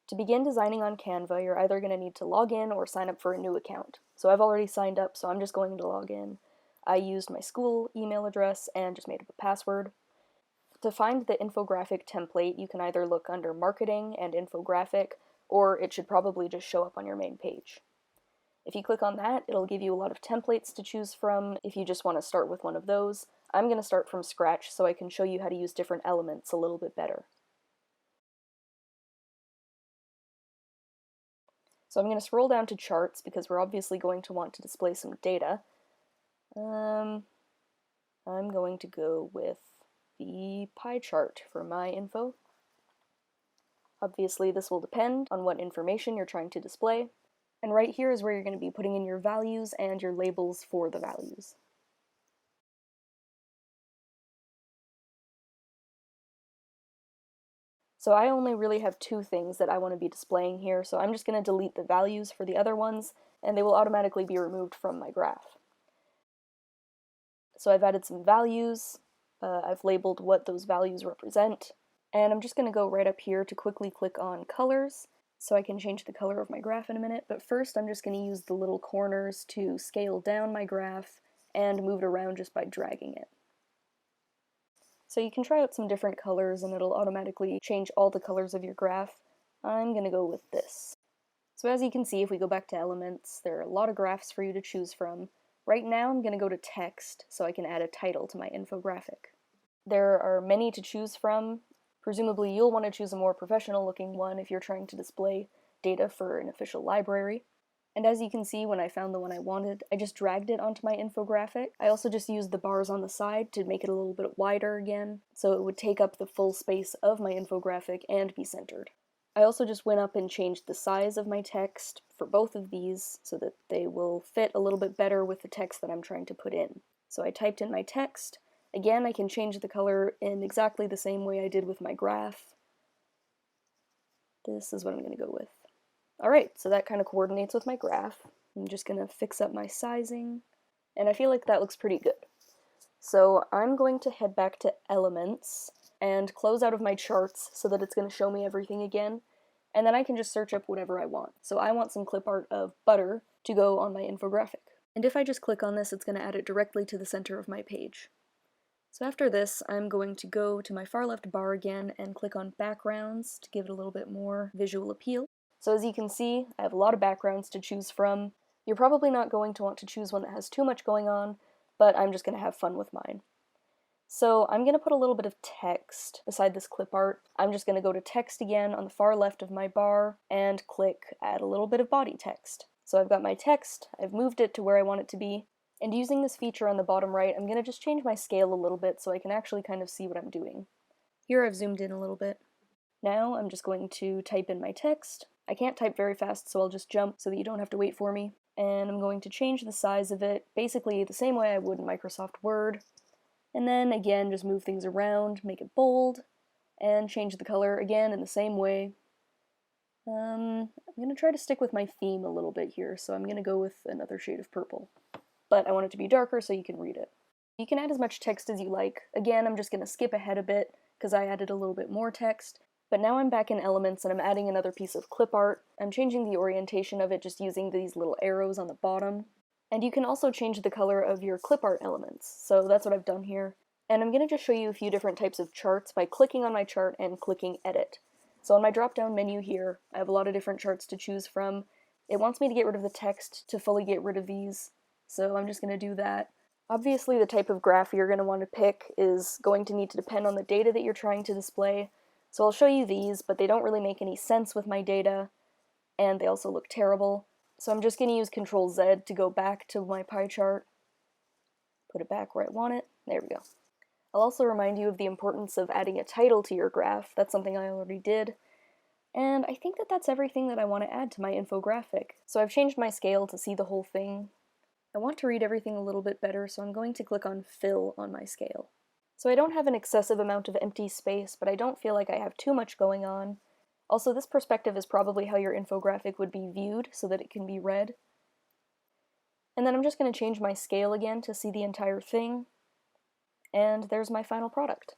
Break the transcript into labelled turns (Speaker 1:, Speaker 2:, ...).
Speaker 1: To begin designing on Canva, you're either going to need to log in or sign up for a new account. So I've already signed up, so I'm just going to log in. I used my school email address and just made up a password. To find the infographic template, you can either look under Marketing and Infographic, or it should probably just show up on your main page. If you click on that, it'll give you a lot of templates to choose from if you just want to start with one of those. I'm going to start from scratch so I can show you how to use different elements a little bit better. So I'm going to scroll down to charts because we're obviously going to want to display some data. I'm going to go with the pie chart for my info. Obviously this will depend on what information you're trying to display. And right here is where you're going to be putting in your values and your labels for the values. So I only really have two things that I want to be displaying here, so I'm just going to delete the values for the other ones, and they will automatically be removed from my graph. So I've added some values, I've labeled what those values represent, and I'm just going to go right up here to quickly click on colors, so I can change the color of my graph in a minute, but first I'm just going to use the little corners to scale down my graph and move it around just by dragging it. So you can try out some different colors and it'll automatically change all the colors of your graph. I'm going to go with this. So as you can see, if we go back to elements, there are a lot of graphs for you to choose from. Right now I'm going to go to text so I can add a title to my infographic. There are many to choose from. Presumably you'll want to choose a more professional looking one if you're trying to display data for an official library. And as you can see, when I found the one I wanted, I just dragged it onto my infographic. I also just used the bars on the side to make it a little bit wider again, so it would take up the full space of my infographic and be centered. I also just went up and changed the size of my text for both of these so that they will fit a little bit better with the text that I'm trying to put in. So I typed in my text. Again, I can change the color in exactly the same way I did with my graph. This is what I'm going to go with. Alright, so that kind of coordinates with my graph. I'm just going to fix up my sizing, and I feel like that looks pretty good. So I'm going to head back to Elements and close out of my charts so that it's going to show me everything again, and then I can just search up whatever I want. So I want some clip art of butter to go on my infographic. And if I just click on this, it's going to add it directly to the center of my page. So after this, I'm going to go to my far left bar again and click on Backgrounds to give it a little bit more visual appeal. So as you can see, I have a lot of backgrounds to choose from. You're probably not going to want to choose one that has too much going on, but I'm just going to have fun with mine. So I'm going to put a little bit of text beside this clip art. I'm just going to go to text again on the far left of my bar and click add a little bit of body text. So I've got my text, I've moved it to where I want it to be, and using this feature on the bottom right, I'm going to just change my scale a little bit so I can actually kind of see what I'm doing. Here I've zoomed in a little bit. Now I'm just going to type in my text. I can't type very fast, so I'll just jump so that you don't have to wait for me. And I'm going to change the size of it, basically the same way I would in Microsoft Word. And then again, just move things around, make it bold, and change the color again in the same way. I'm going to try to stick with my theme a little bit here, so I'm going to go with another shade of purple. But I want it to be darker so you can read it. You can add as much text as you like. Again, I'm just going to skip ahead a bit because I added a little bit more text. But now I'm back in Elements and I'm adding another piece of clip art. I'm changing the orientation of it just using these little arrows on the bottom. And you can also change the color of your clip art elements, so that's what I've done here. And I'm going to just show you a few different types of charts by clicking on my chart and clicking Edit. So on my drop-down menu here, I have a lot of different charts to choose from. It wants me to get rid of the text to fully get rid of these, so I'm just going to do that. Obviously the type of graph you're going to want to pick is going to need to depend on the data that you're trying to display. So I'll show you these, but they don't really make any sense with my data, and they also look terrible. So I'm just going to use Control-Z to go back to my pie chart, put it back where I want it. There we go. I'll also remind you of the importance of adding a title to your graph. That's something I already did. And I think that that's everything that I want to add to my infographic. So I've changed my scale to see the whole thing. I want to read everything a little bit better, so I'm going to click on Fill on my scale. So I don't have an excessive amount of empty space, but I don't feel like I have too much going on. Also, this perspective is probably how your infographic would be viewed so that it can be read. And then I'm just going to change my scale again to see the entire thing. And there's my final product.